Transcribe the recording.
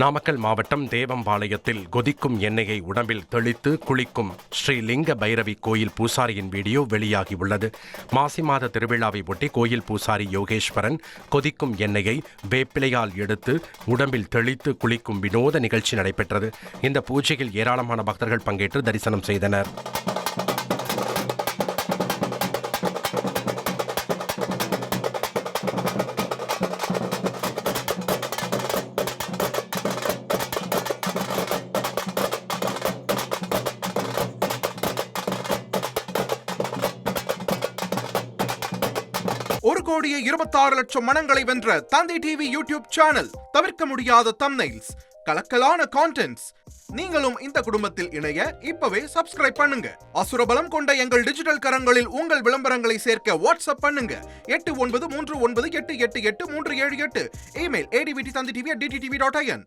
நாமக்கல் மாவட்டம் தேவம்பாளையத்தில் கொதிக்கும் எண்ணெயை உடம்பில் தெளித்து குளிக்கும் ஸ்ரீலிங்க பைரவி கோயில் பூசாரியின் வீடியோ வெளியாகியுள்ளது. மாசி மாத திருவிழாவை ஒட்டி கோயில் பூசாரி யோகேஸ்வரன் கொதிக்கும் எண்ணெயை வேப்பிலையால் எடுத்து உடம்பில் தெளித்து குளிக்கும் வினோத நிகழ்ச்சி நடைபெற்றது. இந்த பூஜையில் ஏராளமான பக்தர்கள் பங்கேற்று தரிசனம் செய்தனர். ஒரு கோடியே 26 லட்சம் மனங்களை வென்ற தந்தி டிவி யூடியூப் சேனல். தவிர்க்க முடியாத தம்ப்நெயில்ஸ், கலக்கலான கான்டென்ட்ஸ். நீங்களும் இந்த குடும்பத்தில் இணைய இப்பவே சப்ஸ்கிரைப் பண்ணுங்க. அசுரபலம் கொண்ட எங்கள் டிஜிட்டல் கரங்களில் உங்கள் விளம்பரங்களை சேர்க்க வாட்ஸ்அப் பண்ணுங்க. 893988883778. Email advttv@dttv.in.